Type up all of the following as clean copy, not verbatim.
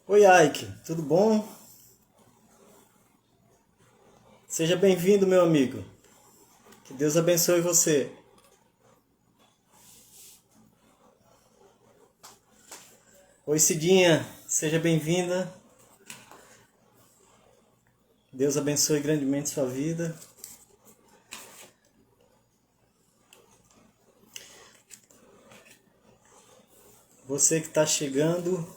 Oi, Ike, tudo bom? Seja bem-vindo, meu amigo. Que Deus abençoe você. Oi, Cidinha, seja bem-vinda. Deus abençoe grandemente sua vida. Você que está chegando.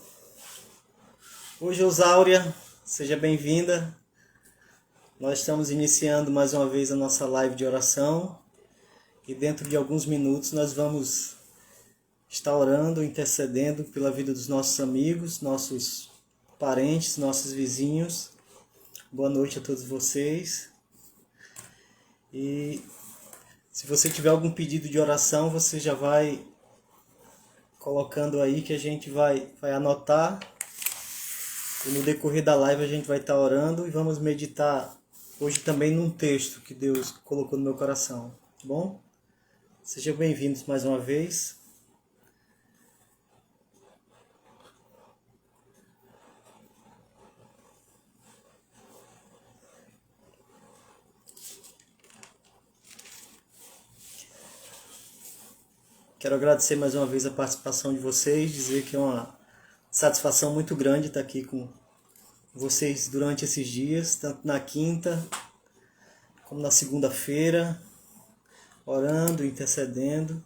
Oi, Josáurea, seja bem-vinda. Nós estamos iniciando mais uma vez a nossa live de oração. E dentro de alguns minutos nós vamos estar orando, intercedendo pela vida dos nossos amigos, nossos parentes, nossos vizinhos. Boa noite a todos vocês. E se você tiver algum pedido de oração, você já vai colocando aí que a gente vai anotar. E no decorrer da live a gente vai estar orando e vamos meditar hoje também num texto que Deus colocou no meu coração. Tá bom? Sejam bem-vindos mais uma vez. Quero agradecer mais uma vez a participação de vocês, dizer que é uma satisfação muito grande estar aqui com vocês durante esses dias, tanto na quinta como na segunda-feira, orando, intercedendo,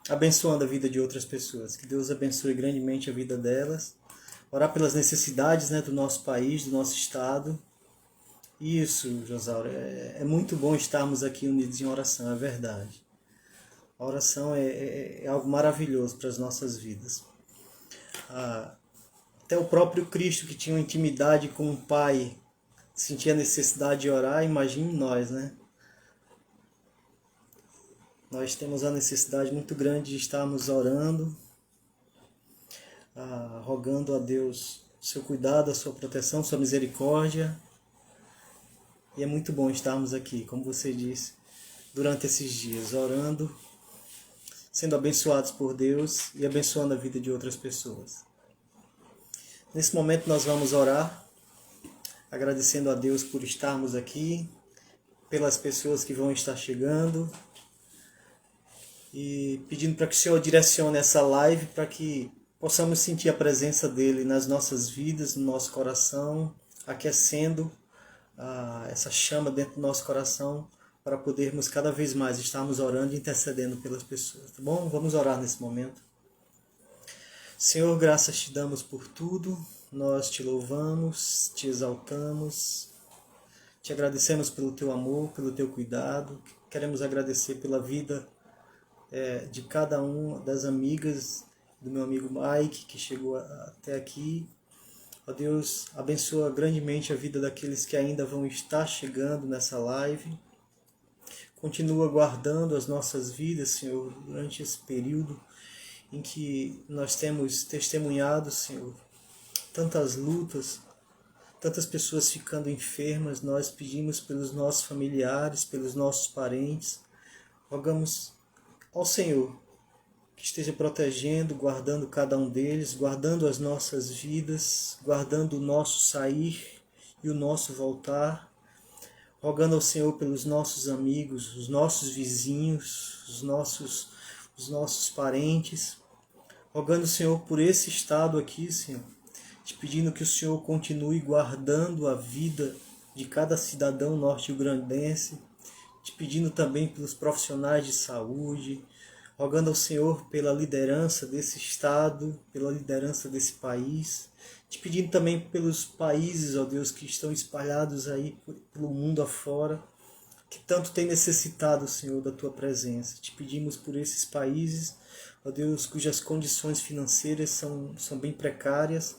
abençoando a vida de outras pessoas. Que Deus abençoe grandemente a vida delas. Orar pelas necessidades, né, do nosso país, do nosso estado. Isso, Josaura, é muito bom estarmos aqui unidos em oração, é verdade. A oração é algo maravilhoso para as nossas vidas. Até o próprio Cristo, que tinha uma intimidade com o Pai, sentia a necessidade de orar, imagine nós, né? Nós temos a necessidade muito grande de estarmos orando, rogando a Deus o seu cuidado, a sua proteção, sua misericórdia. E é muito bom estarmos aqui, como você disse, durante esses dias, orando, sendo abençoados por Deus e abençoando a vida de outras pessoas. Nesse momento nós vamos orar, agradecendo a Deus por estarmos aqui, pelas pessoas que vão estar chegando e pedindo para que o Senhor direcione essa live para que possamos sentir a presença dEle nas nossas vidas, no nosso coração, aquecendo essa chama dentro do nosso coração para podermos cada vez mais estarmos orando e intercedendo pelas pessoas, tá bom? Vamos orar nesse momento. Senhor, graças te damos por tudo, nós te louvamos, te exaltamos, te agradecemos pelo teu amor, pelo teu cuidado, queremos agradecer pela vida de cada uma das amigas do meu amigo Mike, que chegou até aqui. Ó Deus, abençoa grandemente a vida daqueles que ainda vão estar chegando nessa live. Continua guardando as nossas vidas, Senhor, durante esse período em que nós temos testemunhado, Senhor, tantas lutas, tantas pessoas ficando enfermas. Nós pedimos pelos nossos familiares, pelos nossos parentes. Rogamos ao Senhor que esteja protegendo, guardando cada um deles, guardando as nossas vidas, guardando o nosso sair e o nosso voltar, rogando ao Senhor pelos nossos amigos, os nossos vizinhos, os nossos parentes, rogando ao Senhor por esse estado aqui, Senhor, te pedindo que o Senhor continue guardando a vida de cada cidadão norte-riograndense, te pedindo também pelos profissionais de saúde, rogando ao Senhor pela liderança desse estado, pela liderança desse país, te pedindo também pelos países, ó Deus, que estão espalhados aí pelo mundo afora, que tanto tem necessitado, Senhor, da tua presença. Te pedimos por esses países, ó Deus, cujas condições financeiras são bem precárias,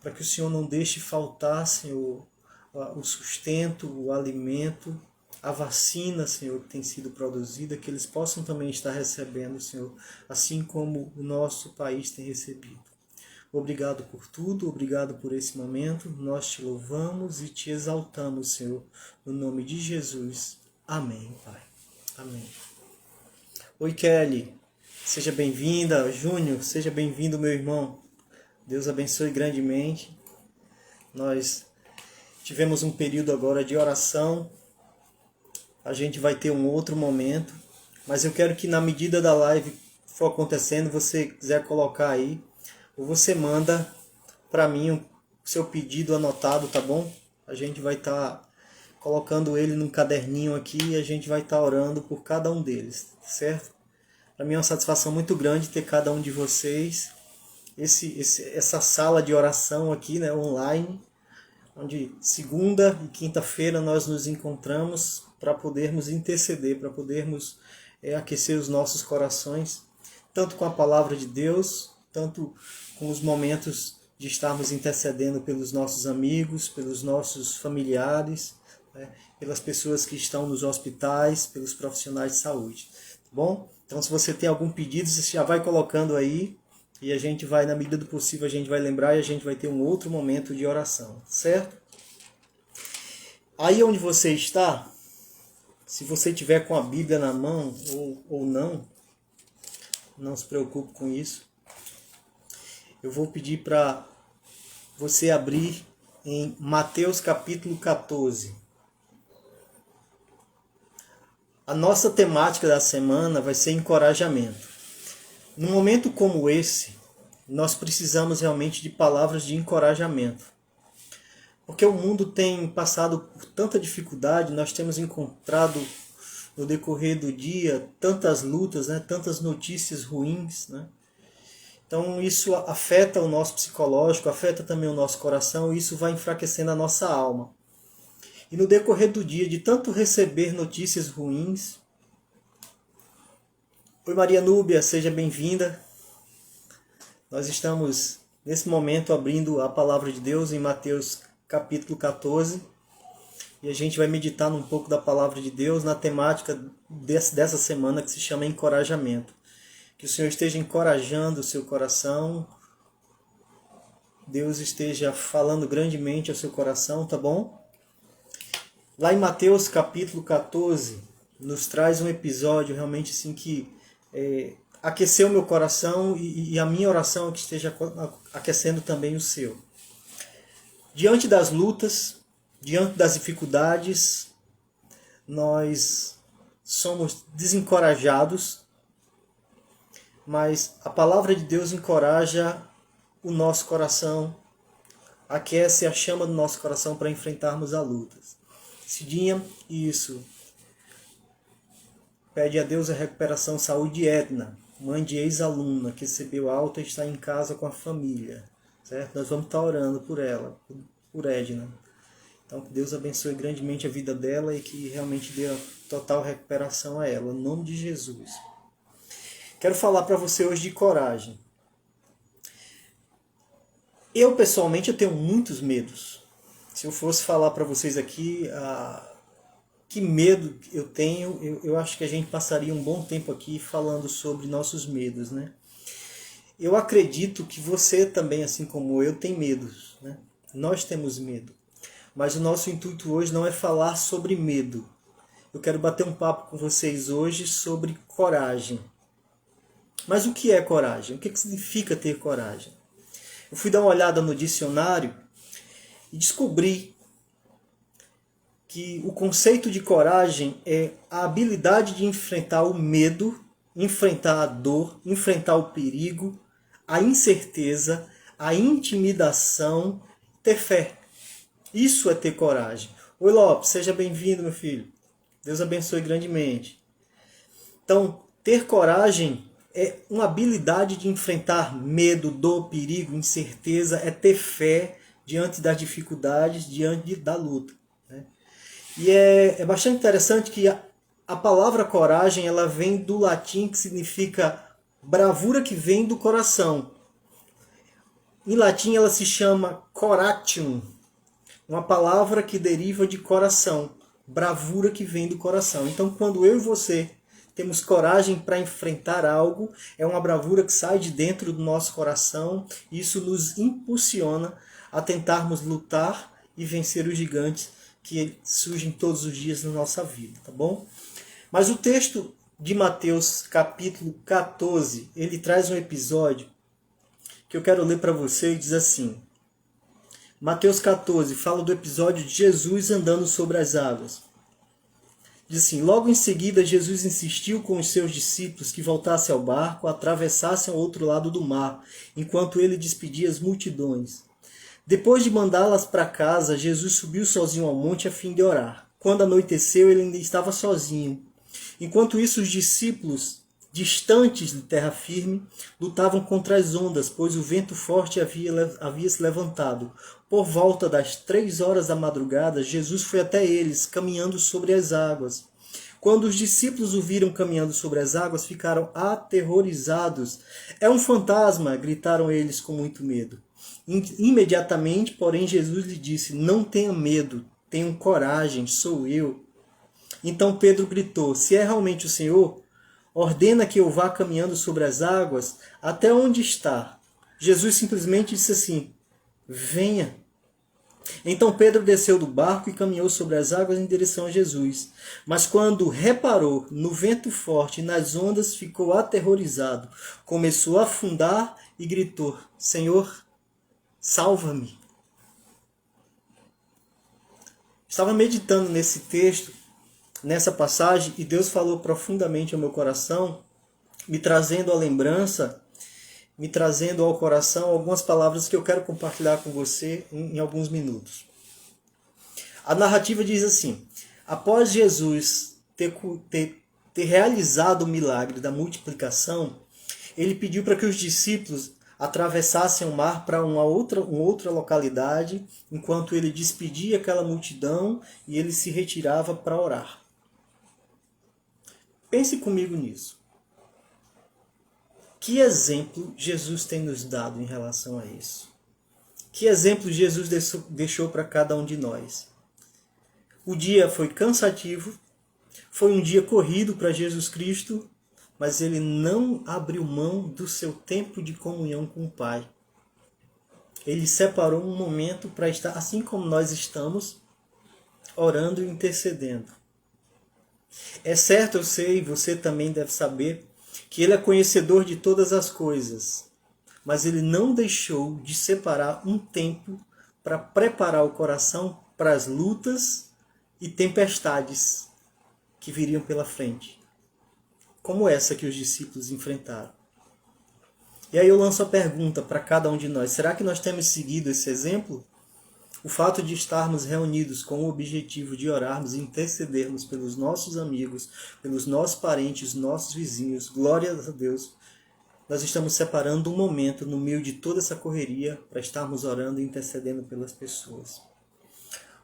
para que o Senhor não deixe faltar, Senhor, o sustento, o alimento, a vacina, Senhor, que tem sido produzida, que eles possam também estar recebendo, Senhor, assim como o nosso país tem recebido. Obrigado por tudo, obrigado por esse momento, nós te louvamos e te exaltamos, Senhor, no nome de Jesus. Amém, Pai. Amém. Oi, Kelly, seja bem-vinda. Júnior, seja bem-vindo, meu irmão. Deus abençoe grandemente. Nós tivemos um período agora de oração, a gente vai ter um outro momento, mas eu quero que na medida da live for acontecendo, você quiser colocar aí, ou você manda para mim o seu pedido anotado, tá bom? A gente vai estar colocando ele num caderninho aqui e a gente vai estar orando por cada um deles, certo? Para mim é uma satisfação muito grande ter cada um de vocês, essa sala de oração aqui, né, online, onde segunda e quinta-feira nós nos encontramos para podermos interceder, para podermos aquecer os nossos corações, tanto com a palavra de Deus, tanto com os momentos de estarmos intercedendo pelos nossos amigos, pelos nossos familiares, né, pelas pessoas que estão nos hospitais, pelos profissionais de saúde. Tá bom? Então, se você tem algum pedido, você já vai colocando aí, e a gente vai, na medida do possível, a gente vai lembrar e a gente vai ter um outro momento de oração, certo? Aí onde você está, se você tiver com a Bíblia na mão ou não se preocupe com isso. Eu vou pedir para você abrir em Mateus capítulo 14. A nossa temática da semana vai ser encorajamento. Num momento como esse, nós precisamos realmente de palavras de encorajamento. Porque o mundo tem passado por tanta dificuldade, nós temos encontrado no decorrer do dia tantas lutas, né, tantas notícias ruins, né? Então isso afeta o nosso psicológico, afeta também o nosso coração e isso vai enfraquecendo a nossa alma. E no decorrer do dia, de tanto receber notícias ruins... Oi Maria Núbia, seja bem-vinda. Nós estamos nesse momento abrindo a palavra de Deus em Mateus capítulo 14 e a gente vai meditar um pouco da palavra de Deus na temática dessa semana que se chama encorajamento. Que o Senhor esteja encorajando o seu coração, Deus esteja falando grandemente ao seu coração, tá bom? Lá em Mateus capítulo 14 nos traz um episódio realmente assim que aqueceu meu coração e a minha oração é que esteja aquecendo também o seu. Diante das lutas, diante das dificuldades, nós somos desencorajados, mas a palavra de Deus encoraja o nosso coração, aquece a chama do nosso coração para enfrentarmos as lutas. Cidinha, isso. Pede a Deus a recuperação, saúde de Edna, mãe de ex-aluna, que recebeu alta e está em casa com a família. Certo? Nós vamos estar orando por ela, por Edna. Então que Deus abençoe grandemente a vida dela e que realmente dê a total recuperação a ela, em nome de Jesus. Quero falar para você hoje de coragem. Eu, pessoalmente, eu tenho muitos medos. Se eu fosse falar para vocês aqui que medo eu tenho, eu acho que a gente passaria um bom tempo aqui falando sobre nossos medos, né? Eu acredito que você também, assim como eu, tem medos, né? Nós temos medo. Mas o nosso intuito hoje não é falar sobre medo. Eu quero bater um papo com vocês hoje sobre coragem. Mas o que é coragem? O que significa ter coragem? Eu fui dar uma olhada no dicionário e descobri que o conceito de coragem é a habilidade de enfrentar o medo, enfrentar a dor, enfrentar o perigo, a incerteza, a intimidação, ter fé. Isso é ter coragem. Oi Lopes, seja bem-vindo, meu filho. Deus abençoe grandemente. Então, ter coragem é uma habilidade de enfrentar medo, dor, perigo, incerteza, é ter fé diante das dificuldades, diante da luta. Né? E é bastante interessante que a palavra coragem ela vem do latim que significa bravura que vem do coração. Em latim ela se chama coratium, uma palavra que deriva de coração, bravura que vem do coração. Então quando eu e você temos coragem para enfrentar algo, é uma bravura que sai de dentro do nosso coração e isso nos impulsiona a tentarmos lutar e vencer os gigantes que surgem todos os dias na nossa vida, tá bom? Mas o texto de Mateus capítulo 14, ele traz um episódio que eu quero ler para você e diz assim: Mateus 14 fala do episódio de Jesus andando sobre as águas. Diz assim: logo em seguida, Jesus insistiu com os seus discípulos que voltassem ao barco, atravessassem ao outro lado do mar, enquanto ele despedia as multidões. Depois de mandá-las para casa, Jesus subiu sozinho ao monte a fim de orar. Quando anoiteceu, ele ainda estava sozinho. Enquanto isso, os discípulos, distantes de terra firme, lutavam contra as ondas, pois o vento forte havia se levantado. Por volta das 3 horas da madrugada, Jesus foi até eles, caminhando sobre as águas. Quando os discípulos o viram caminhando sobre as águas, ficaram aterrorizados. É um fantasma! Gritaram eles com muito medo. Imediatamente, porém, Jesus lhe disse: não tenha medo, tenham coragem, sou eu. Então Pedro gritou: se é realmente o Senhor, ordena que eu vá caminhando sobre as águas até onde está. Jesus simplesmente disse assim: venha. Então Pedro desceu do barco e caminhou sobre as águas em direção a Jesus. Mas quando reparou no vento forte e nas ondas, ficou aterrorizado. Começou a afundar e gritou: Senhor, salva-me. Estava meditando nesse texto, nessa passagem, e Deus falou profundamente ao meu coração, me trazendo à lembrança, me trazendo ao coração algumas palavras que eu quero compartilhar com você em alguns minutos. A narrativa diz assim: após Jesus ter realizado o milagre da multiplicação, ele pediu para que os discípulos atravessassem o mar para uma outra localidade, enquanto ele despedia aquela multidão e ele se retirava para orar. Pense comigo nisso. Que exemplo Jesus tem nos dado em relação a isso? Que exemplo Jesus deixou para cada um de nós? O dia foi cansativo, foi um dia corrido para Jesus Cristo, mas ele não abriu mão do seu tempo de comunhão com o Pai. Ele separou um momento para estar, assim como nós estamos, orando e intercedendo. É certo, eu sei, você também deve saber, que ele é conhecedor de todas as coisas, mas ele não deixou de separar um tempo para preparar o coração para as lutas e tempestades que viriam pela frente, como essa que os discípulos enfrentaram. E aí eu lanço a pergunta para cada um de nós: será que nós temos seguido esse exemplo? O fato de estarmos reunidos com o objetivo de orarmos e intercedermos pelos nossos amigos, pelos nossos parentes, nossos vizinhos, glória a Deus, nós estamos separando um momento no meio de toda essa correria para estarmos orando e intercedendo pelas pessoas.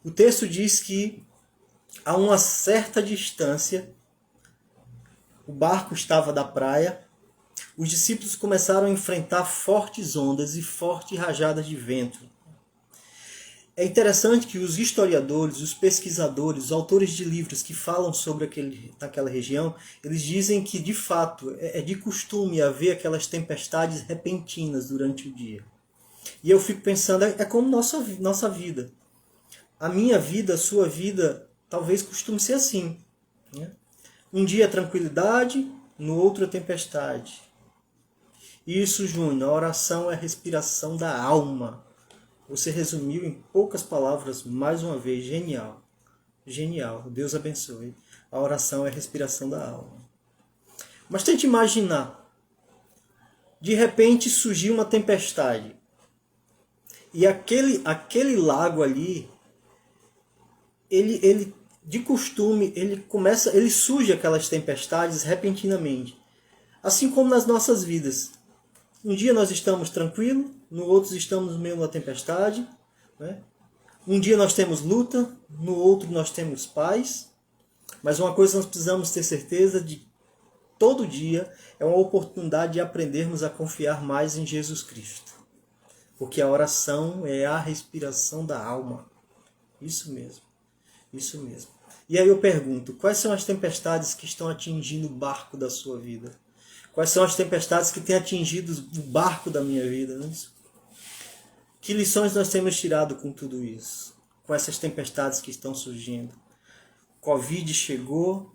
O texto diz que a uma certa distância, o barco estava da praia, os discípulos começaram a enfrentar fortes ondas e fortes rajadas de vento. É interessante que os historiadores, os pesquisadores, os autores de livros que falam sobre aquela região, eles dizem que, de fato, é de costume haver aquelas tempestades repentinas durante o dia. E eu fico pensando, é como nossa vida. A minha vida, a sua vida, talvez costume ser assim, né? Um dia é tranquilidade, no outro é tempestade. Isso, Júnior, a oração é a respiração da alma. Você resumiu em poucas palavras, mais uma vez, genial. Genial, Deus abençoe. A oração é a respiração da alma. Mas tente imaginar, de repente surgiu uma tempestade. E aquele lago ali, ele de costume, ele surge aquelas tempestades repentinamente. Assim como nas nossas vidas. Um dia nós estamos tranquilos, no outro estamos no meio de uma tempestade, né? Um dia nós temos luta, no outro nós temos paz. Mas uma coisa nós precisamos ter certeza de: todo dia é uma oportunidade de aprendermos a confiar mais em Jesus Cristo. Porque a oração é a respiração da alma. Isso mesmo. Isso mesmo. E aí eu pergunto: quais são as tempestades que estão atingindo o barco da sua vida? Quais são as tempestades que têm atingido o barco da minha vida? Não é isso? Que lições nós temos tirado com tudo isso? Com essas tempestades que estão surgindo? Covid chegou,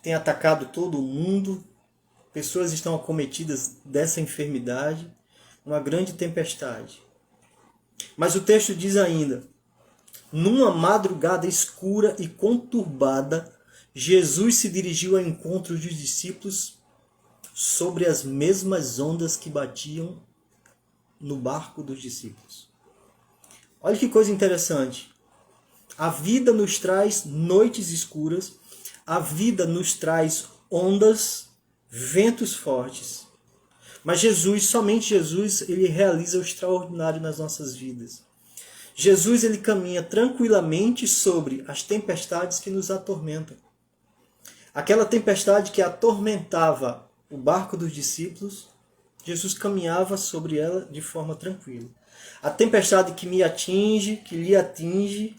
tem atacado todo o mundo, pessoas estão acometidas dessa enfermidade, uma grande tempestade. Mas o texto diz ainda: numa madrugada escura e conturbada, Jesus se dirigiu ao encontro dos discípulos sobre as mesmas ondas que batiam no barco dos discípulos. Olha que coisa interessante. A vida nos traz noites escuras, a vida nos traz ondas, ventos fortes. Mas Jesus, somente Jesus, ele realiza o extraordinário nas nossas vidas. Jesus, ele caminha tranquilamente sobre as tempestades que nos atormentam. Aquela tempestade que atormentava o barco dos discípulos, Jesus caminhava sobre ela de forma tranquila. A tempestade que me atinge, que lhe atinge,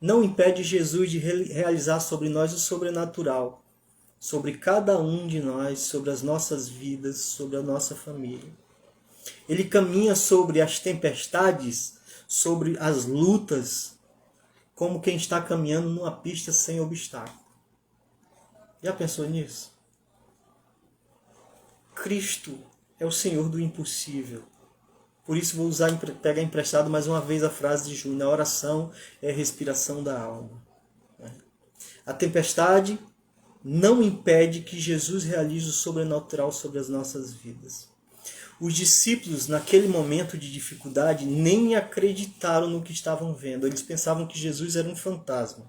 não impede Jesus de realizar sobre nós o sobrenatural, sobre cada um de nós, sobre as nossas vidas, sobre a nossa família. Ele caminha sobre as tempestades, sobre as lutas, como quem está caminhando numa pista sem obstáculo. Já pensou nisso? Cristo é o Senhor do impossível. Por isso vou pegar emprestado mais uma vez a frase de Júnior: a oração é a respiração da alma. A tempestade não impede que Jesus realize o sobrenatural sobre as nossas vidas. Os discípulos, naquele momento de dificuldade, nem acreditaram no que estavam vendo. Eles pensavam que Jesus era um fantasma.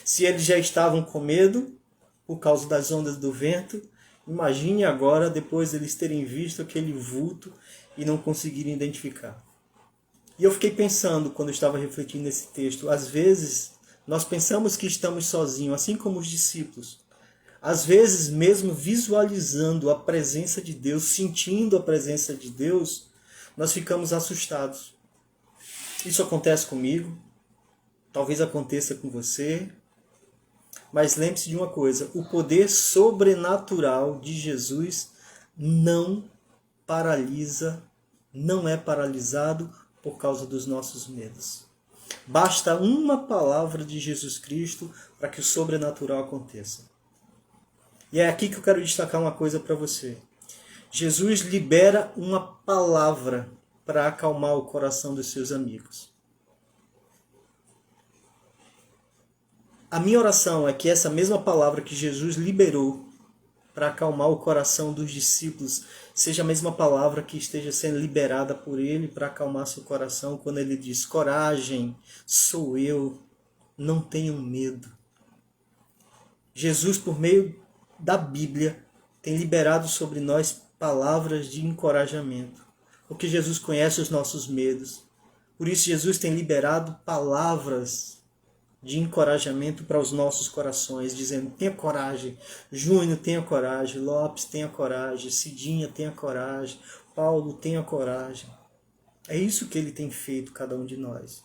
Se eles já estavam com medo por causa das ondas do vento, imagine agora, depois de eles terem visto aquele vulto e não conseguirem identificar. E eu fiquei pensando, quando eu estava refletindo nesse texto, às vezes nós pensamos que estamos sozinhos, assim como os discípulos. Às vezes, mesmo visualizando a presença de Deus, sentindo a presença de Deus, nós ficamos assustados. Isso acontece comigo, talvez aconteça com você, mas lembre-se de uma coisa: o poder sobrenatural de Jesus não paralisa, não é paralisado por causa dos nossos medos. Basta uma palavra de Jesus Cristo para que o sobrenatural aconteça. E é aqui que eu quero destacar uma coisa para você. Jesus libera uma palavra para acalmar o coração dos seus amigos. A minha oração é que essa mesma palavra que Jesus liberou para acalmar o coração dos discípulos seja a mesma palavra que esteja sendo liberada por ele para acalmar seu coração quando ele diz: coragem, sou eu, não tenham medo. Jesus, por meio da Bíblia, tem liberado sobre nós palavras de encorajamento, porque Jesus conhece os nossos medos. Por isso Jesus tem liberado palavras de encorajamento para os nossos corações, dizendo: tenha coragem, Júnior, tenha coragem, Lopes, tenha coragem, Cidinha, tenha coragem, Paulo, tenha coragem. É isso que ele tem feito cada um de nós.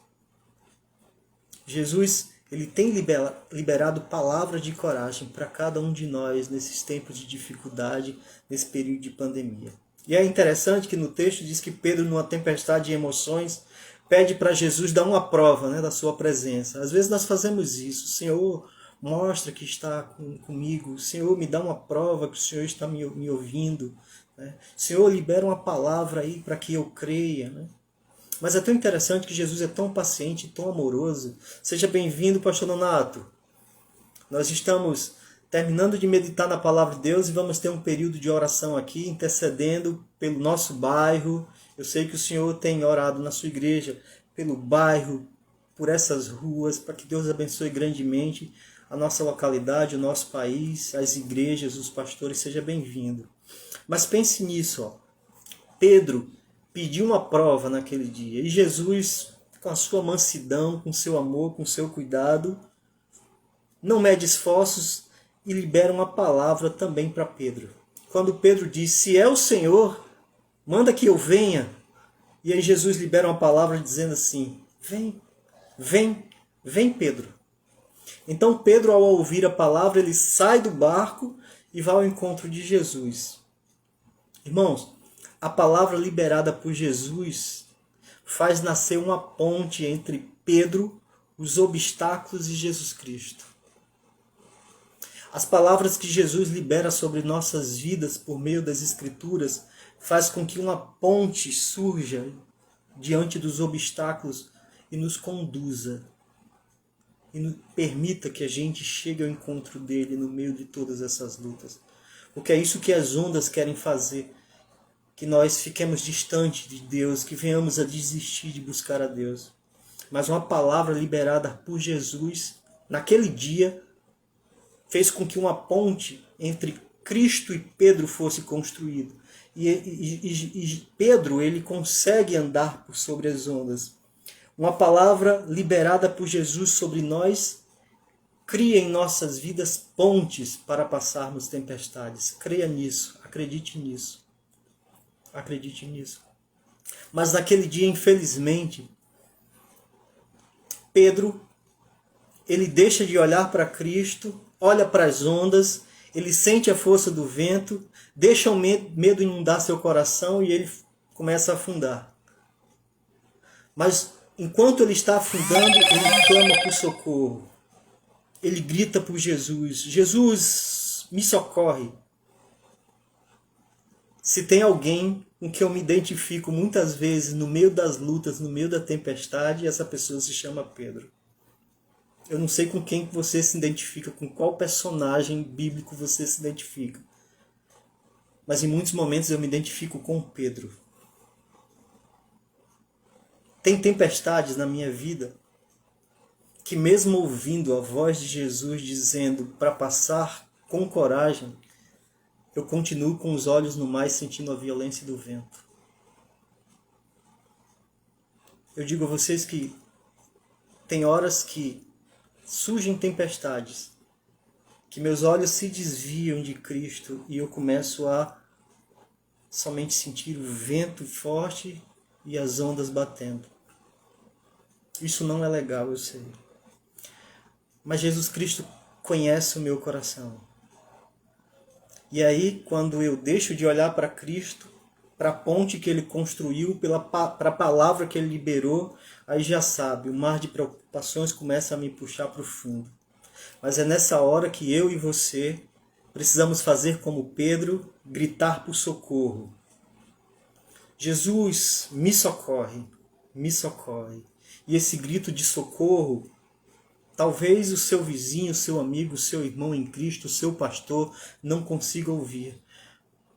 Jesus, ele tem liberado palavras de coragem para cada um de nós nesses tempos de dificuldade, nesse período de pandemia. E é interessante que no texto diz que Pedro, numa tempestade de emoções, pede para Jesus dar uma prova, da sua presença. Às vezes nós fazemos isso. Senhor, mostra que está comigo. Senhor, me dá uma prova que o Senhor está me ouvindo. Senhor, libera uma palavra aí para que eu creia. Mas é tão interessante que Jesus é tão paciente, tão amoroso. Seja bem-vindo, pastor Nonato. Nós estamos terminando de meditar na palavra de Deus e vamos ter um período de oração aqui, intercedendo pelo nosso bairro. Eu sei que o Senhor tem orado na sua igreja, pelo bairro, por essas ruas, para que Deus abençoe grandemente a nossa localidade, o nosso país, as igrejas, os pastores. Seja bem-vindo. Mas pense nisso, Pedro pediu uma prova naquele dia. E Jesus, com a sua mansidão, com seu amor, com seu cuidado, não mede esforços e libera uma palavra também para Pedro. Quando Pedro diz: se é o Senhor, manda que eu venha. E aí Jesus libera uma palavra dizendo assim: vem Pedro. Então Pedro, ao ouvir a palavra, ele sai do barco e vai ao encontro de Jesus. Irmãos, a palavra liberada por Jesus faz nascer uma ponte entre Pedro, os obstáculos e Jesus Cristo. As palavras que Jesus libera sobre nossas vidas por meio das Escrituras faz com que uma ponte surja diante dos obstáculos e nos conduza. E permita que a gente chegue ao encontro dele no meio de todas essas lutas. Porque é isso que as ondas querem fazer. Que nós fiquemos distantes de Deus, que venhamos a desistir de buscar a Deus. Mas uma palavra liberada por Jesus, naquele dia, fez com que uma ponte entre Cristo e Pedro fosse construída. E Pedro, ele consegue andar por sobre as ondas. Uma palavra liberada por Jesus sobre nós cria em nossas vidas pontes para passarmos tempestades. Creia nisso, acredite nisso. Acredite nisso. Mas naquele dia, infelizmente, Pedro, ele deixa de olhar para Cristo, olha para as ondas, ele sente a força do vento, deixa o medo inundar seu coração e ele começa a afundar. Mas enquanto ele está afundando, ele clama por socorro. Ele grita por Jesus: Jesus, me socorre. Se tem alguém com que eu me identifico muitas vezes no meio das lutas, no meio da tempestade, essa pessoa se chama Pedro. Eu não sei com quem você se identifica, com qual personagem bíblico você se identifica. Mas em muitos momentos eu me identifico com Pedro. Tem tempestades na minha vida que, mesmo ouvindo a voz de Jesus dizendo para passar com coragem, eu continuo com os olhos no mar sentindo a violência do vento. Eu digo a vocês que tem horas que surgem tempestades, que meus olhos se desviam de Cristo e eu começo a somente sentir o vento forte e as ondas batendo. Isso não é legal, eu sei. Mas Jesus Cristo conhece o meu coração. E aí, quando eu deixo de olhar para Cristo, para a ponte que Ele construiu, para a palavra que Ele liberou, aí já sabe, o mar de preocupações começa a me puxar para o fundo. Mas é nessa hora que eu e você precisamos fazer como Pedro, gritar por socorro. Jesus, me socorre, me socorre. E esse grito de socorro, talvez o seu vizinho, o seu amigo, o seu irmão em Cristo, o seu pastor não consiga ouvir.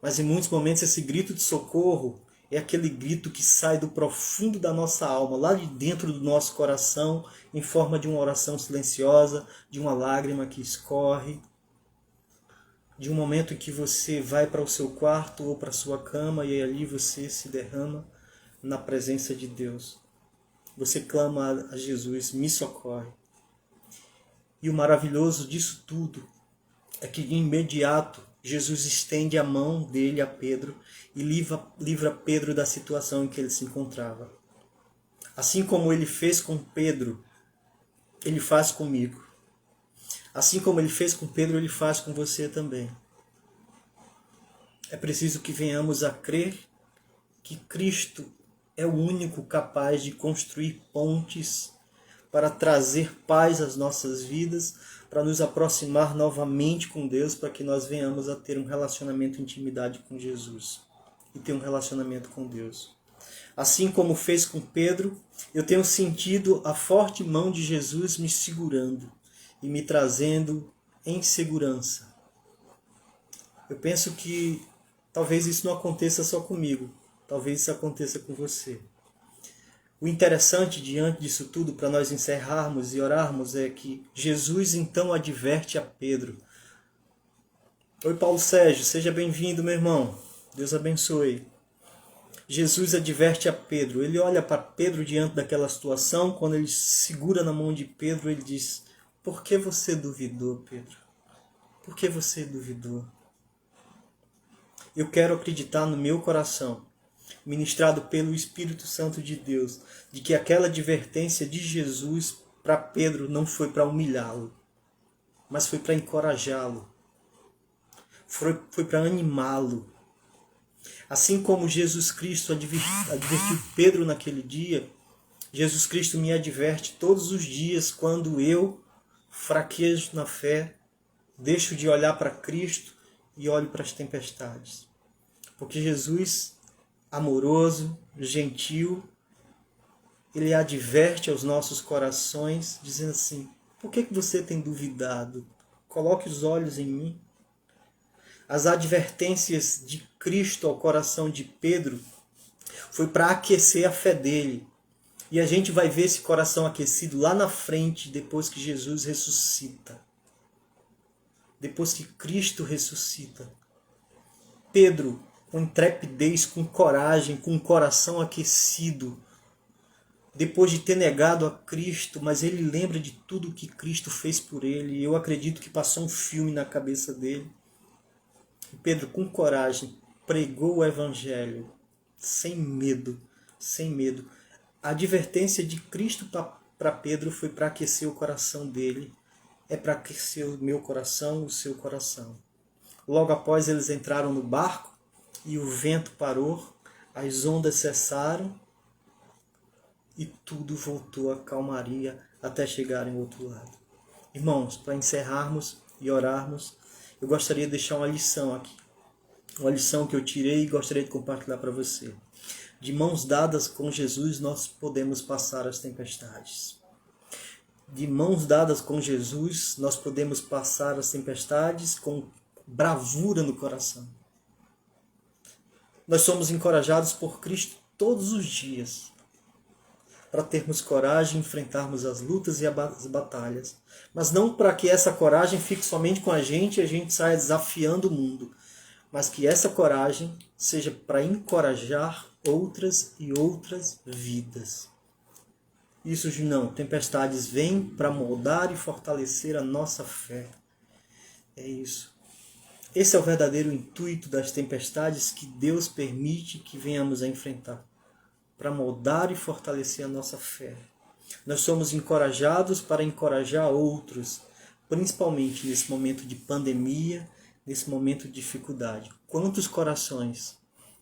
Mas em muitos momentos esse grito de socorro é aquele grito que sai do profundo da nossa alma, lá de dentro do nosso coração, em forma de uma oração silenciosa, de uma lágrima que escorre, de um momento em que você vai para o seu quarto ou para a sua cama e ali você se derrama na presença de Deus. Você clama a Jesus, me socorre. E o maravilhoso disso tudo é que de imediato Jesus estende a mão dele a Pedro e livra Pedro da situação em que ele se encontrava. Assim como ele fez com Pedro, ele faz comigo. Assim como ele fez com Pedro, ele faz com você também. É preciso que venhamos a crer que Cristo é o único capaz de construir pontes para trazer paz às nossas vidas, para nos aproximar novamente com Deus, para que nós venhamos a ter um relacionamento de intimidade com Jesus e ter um relacionamento com Deus. Assim como fez com Pedro, eu tenho sentido a forte mão de Jesus me segurando e me trazendo em segurança. Eu penso que talvez isso não aconteça só comigo, talvez isso aconteça com você. O interessante diante disso tudo, para nós encerrarmos e orarmos, é que Jesus então adverte a Pedro. Oi, Paulo Sérgio, seja bem-vindo, meu irmão. Deus abençoe. Jesus adverte a Pedro. Ele olha para Pedro diante daquela situação. Quando ele segura na mão de Pedro, ele diz: por que você duvidou, Pedro? Por que você duvidou? Eu quero acreditar no meu coração, ministrado pelo Espírito Santo de Deus, de que aquela advertência de Jesus para Pedro não foi para humilhá-lo, mas foi para encorajá-lo, foi para animá-lo. Assim como Jesus Cristo advertiu Pedro naquele dia, Jesus Cristo me adverte todos os dias quando eu fraquejo na fé, deixo de olhar para Cristo e olho para as tempestades. Porque Jesus, amoroso, gentil, ele adverte aos nossos corações, dizendo assim: por que você tem duvidado? Coloque os olhos em mim. As advertências de Cristo ao coração de Pedro foi para aquecer a fé dele. E a gente vai ver esse coração aquecido lá na frente, depois que Jesus ressuscita. Depois que Cristo ressuscita. Pedro, com intrepidez, com coragem, com o coração aquecido, depois de ter negado a Cristo, mas ele lembra de tudo que Cristo fez por ele. E eu acredito que passou um filme na cabeça dele. E Pedro, com coragem, pregou o Evangelho, sem medo, sem medo. A advertência de Cristo para Pedro foi para aquecer o coração dele. É para aquecer o meu coração, o seu coração. Logo após eles entraram no barco e o vento parou, as ondas cessaram e tudo voltou à calmaria até chegarem ao outro lado. Irmãos, para encerrarmos e orarmos, eu gostaria de deixar uma lição aqui. Uma lição que eu tirei e gostaria de compartilhar para você. De mãos dadas com Jesus, nós podemos passar as tempestades. De mãos dadas com Jesus, nós podemos passar as tempestades com bravura no coração. Nós somos encorajados por Cristo todos os dias para termos coragem, enfrentarmos as lutas e as batalhas. Mas não para que essa coragem fique somente com a gente e a gente saia desafiando o mundo. Mas que essa coragem seja para encorajar outras e outras vidas. Isso não, tempestades vêm para moldar e fortalecer a nossa fé. É isso. Esse é o verdadeiro intuito das tempestades que Deus permite que venhamos a enfrentar. Para moldar e fortalecer a nossa fé. Nós somos encorajados para encorajar outros, principalmente nesse momento de pandemia, nesse momento de dificuldade. Quantos corações,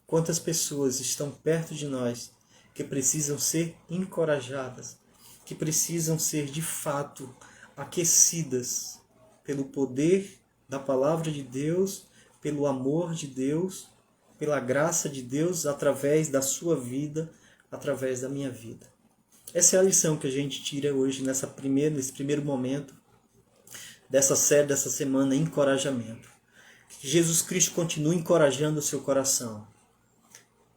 quantas pessoas estão perto de nós que precisam ser encorajadas, que precisam ser de fato aquecidas pelo poder da palavra de Deus, pelo amor de Deus, pela graça de Deus através da sua vida, através da minha vida. Essa é a lição que a gente tira hoje nesse primeiro momento dessa série, dessa semana, encorajamento. Que Jesus Cristo continue encorajando o seu coração.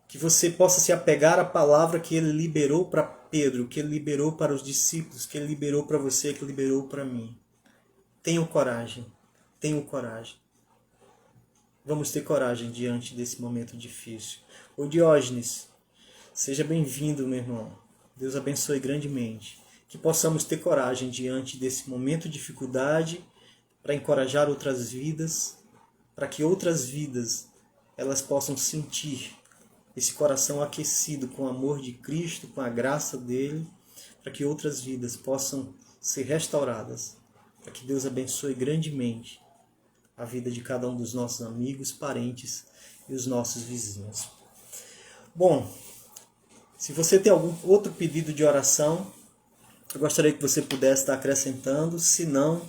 Que você possa se apegar à palavra que ele liberou para Pedro, que ele liberou para os discípulos, que ele liberou para você, que ele liberou para mim. Tenham coragem, tenham coragem. Vamos ter coragem diante desse momento difícil. Ô Diógenes, seja bem-vindo, meu irmão. Deus abençoe grandemente. Que possamos ter coragem diante desse momento de dificuldade para encorajar outras vidas, para que outras vidas elas possam sentir esse coração aquecido com o amor de Cristo, com a graça dele, para que outras vidas possam ser restauradas, para que Deus abençoe grandemente a vida de cada um dos nossos amigos, parentes e os nossos vizinhos. Bom, se você tem algum outro pedido de oração, eu gostaria que você pudesse estar acrescentando. Se não,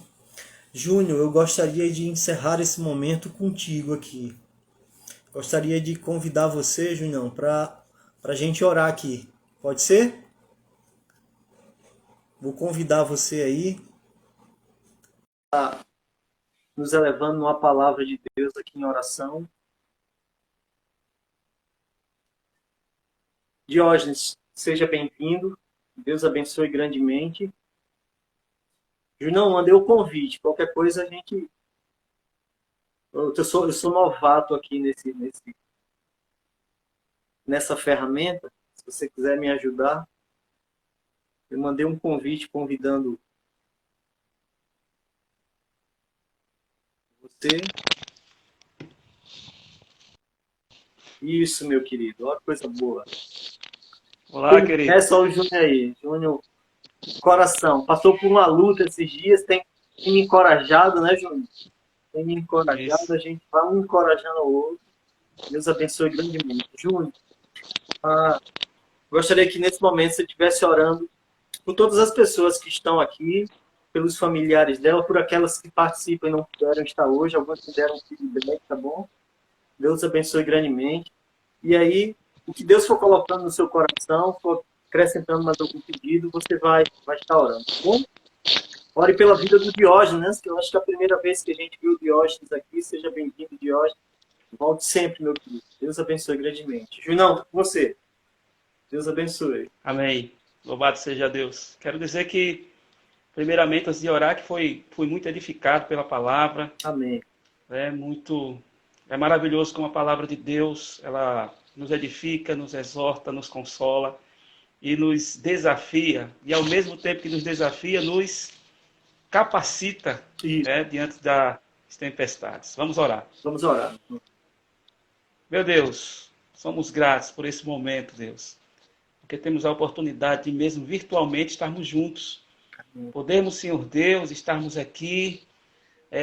Júnior, eu gostaria de encerrar esse momento contigo aqui. Gostaria de convidar você, Júnior, para a gente orar aqui. Pode ser? Vou convidar você aí a nos elevando numa palavra de Deus aqui em oração. Diógenes, seja bem-vindo. Deus abençoe grandemente. Júnior, mandei o convite. Qualquer coisa a gente... Eu sou novato aqui nessa ferramenta. Se você quiser me ajudar, eu mandei um convite convidando você. Isso, meu querido. Olha que coisa boa. Olá, querido. É só o Júnior aí. Júnior, coração. Passou por uma luta esses dias. Tem me encorajado, né, Júnior? Tem me encorajado. Isso. A gente vai um encorajando o outro. Deus abençoe grandemente. Júnior, gostaria que nesse momento você estivesse orando por todas as pessoas que estão aqui, pelos familiares dela, por aquelas que participam e não puderam estar hoje, algumas que deram feedback, tá bom? Deus abençoe grandemente. E aí, o que Deus for colocando no seu coração, for acrescentando mais algum pedido, você vai estar orando, tá bom? Ore pela vida do Diógenes, que eu acho que é a primeira vez que a gente viu o Diógenes aqui. Seja bem-vindo, Diógenes. Volte sempre, meu querido. Deus abençoe grandemente. Junão, você. Deus abençoe. Amém. Louvado seja Deus. Quero dizer que, primeiramente, antes de orar, que fui muito edificado pela palavra. Amém. É maravilhoso como a palavra de Deus, ela nos edifica, nos exorta, nos consola e nos desafia. E ao mesmo tempo que nos desafia, nos capacita, diante das tempestades. Vamos orar. Vamos orar. Meu Deus, somos gratos por esse momento, Deus, porque temos a oportunidade de, mesmo virtualmente, estarmos juntos. Podemos, Senhor Deus, estarmos aqui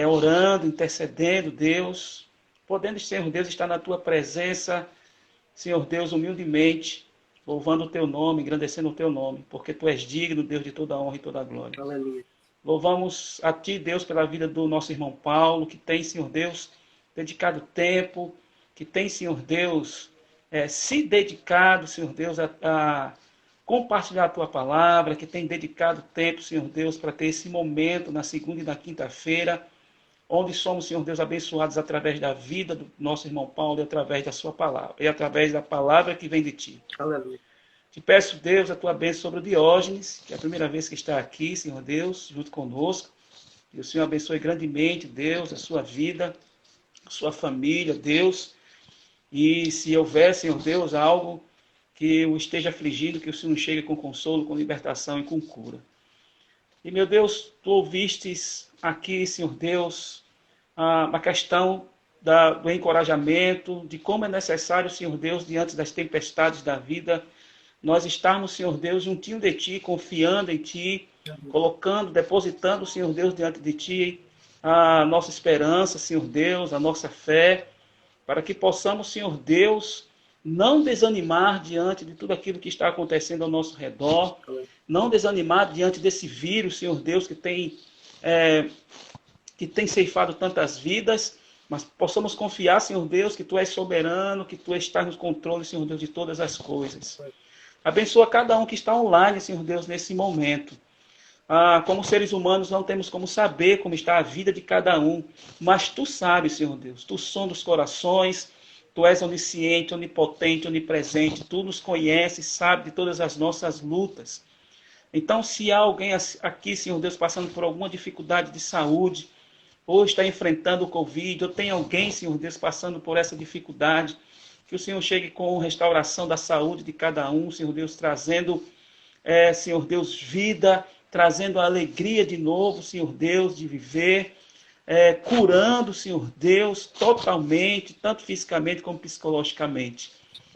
orando, intercedendo, Deus, podendo, Senhor Deus, estar na Tua presença, Senhor Deus, humildemente, louvando o Teu nome, engrandecendo o Teu nome, porque Tu és digno, Deus, de toda a honra e toda a glória. Aleluia. Louvamos a Ti, Deus, pela vida do nosso irmão Paulo, que tem, Senhor Deus, dedicado tempo, que tem, Senhor Deus, se dedicado, Senhor Deus, a compartilhar a Tua palavra, que tem dedicado tempo, Senhor Deus, para ter esse momento na segunda e na quinta-feira, onde somos, Senhor Deus, abençoados através da vida do nosso irmão Paulo e através da Sua palavra, e através da palavra que vem de Ti. Aleluia. Te peço, Deus, a Tua bênção sobre o Diógenes, que é a primeira vez que está aqui, Senhor Deus, junto conosco. E o Senhor abençoe grandemente, Deus, a sua vida, a sua família, Deus. E se houver, Senhor Deus, algo que o esteja afligindo, que o Senhor chegue com consolo, com libertação e com cura. E, meu Deus, Tu ouvistes aqui, Senhor Deus, a questão do encorajamento, de como é necessário, Senhor Deus, diante das tempestades da vida, nós estarmos, Senhor Deus, juntinho de Ti, confiando em Ti, colocando, depositando, Senhor Deus, diante de Ti, a nossa esperança, Senhor Deus, a nossa fé, para que possamos, Senhor Deus, não desanimar diante de tudo aquilo que está acontecendo ao nosso redor, não desanimar diante desse vírus, Senhor Deus, que tem ceifado tantas vidas, mas possamos confiar, Senhor Deus, que Tu és soberano, que Tu estás no controle, Senhor Deus, de todas as coisas. Abençoa cada um que está online, Senhor Deus, nesse momento. Como seres humanos não temos como saber como está a vida de cada um, mas Tu sabes, Senhor Deus, Tu sondas os corações, Tu és onisciente, onipotente, onipresente, Tu nos conheces, sabe de todas as nossas lutas. Então, se há alguém aqui, Senhor Deus, passando por alguma dificuldade de saúde, ou está enfrentando o Covid, ou tem alguém, Senhor Deus, passando por essa dificuldade, que o Senhor chegue com restauração da saúde de cada um, Senhor Deus, trazendo, Senhor Deus, vida, trazendo a alegria de novo, Senhor Deus, de viver, curando, Senhor Deus, totalmente, tanto fisicamente como psicologicamente.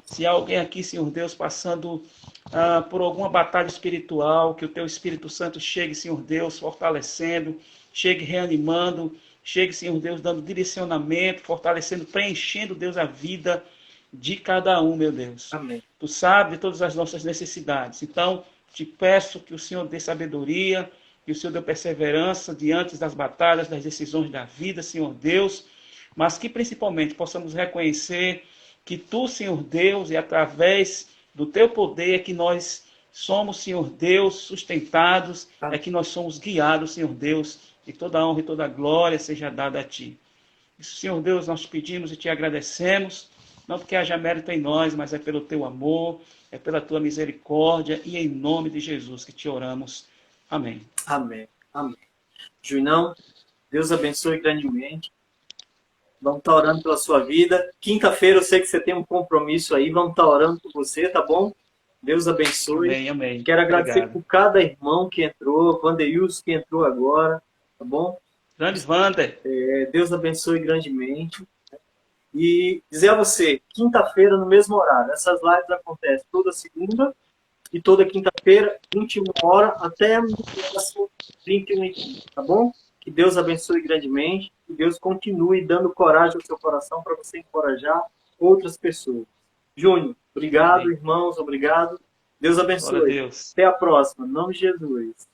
Se há alguém aqui, Senhor Deus, passando por alguma batalha espiritual, que o Teu Espírito Santo chegue, Senhor Deus, fortalecendo, chegue reanimando, chegue, Senhor Deus, dando direcionamento, fortalecendo, preenchendo, Deus, a vida de cada um, meu Deus. Amém. Tu sabes de todas as nossas necessidades. Então, Te peço que o Senhor dê sabedoria, que o Senhor dê perseverança diante das batalhas, das decisões da vida, Senhor Deus, mas que principalmente possamos reconhecer que Tu, Senhor Deus, e através do Teu poder é que nós somos, Senhor Deus, sustentados, é que nós somos guiados, Senhor Deus, e toda a honra e toda a glória seja dada a Ti. Isso, Senhor Deus, nós pedimos e Te agradecemos, não porque haja mérito em nós, mas é pelo Teu amor, é pela Tua misericórdia, e em nome de Jesus que Te oramos. Amém. Amém. Amém. Juinão, Deus abençoe grandemente. Vamos estar orando pela sua vida. Quinta-feira eu sei que você tem um compromisso aí. Vamos estar orando por você, tá bom? Deus abençoe. Amém, amém. Quero agradecer Obrigado. por cada irmão que entrou, Vandeilson que entrou agora, tá bom? Grande Wander. Deus abençoe grandemente. E dizer a você, quinta-feira no mesmo horário. Essas lives acontecem toda segunda e toda quinta-feira, 21 horas, até no próximo 21h15, tá bom? Que Deus abençoe grandemente, que Deus continue dando coragem ao seu coração para você encorajar outras pessoas. Júnior, obrigado, Amém. Irmãos, obrigado. Deus abençoe. Glória a Deus. Até a próxima, em nome de Jesus.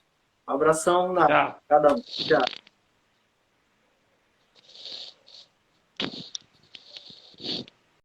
Um abração na Tchau. cada um. Tchau.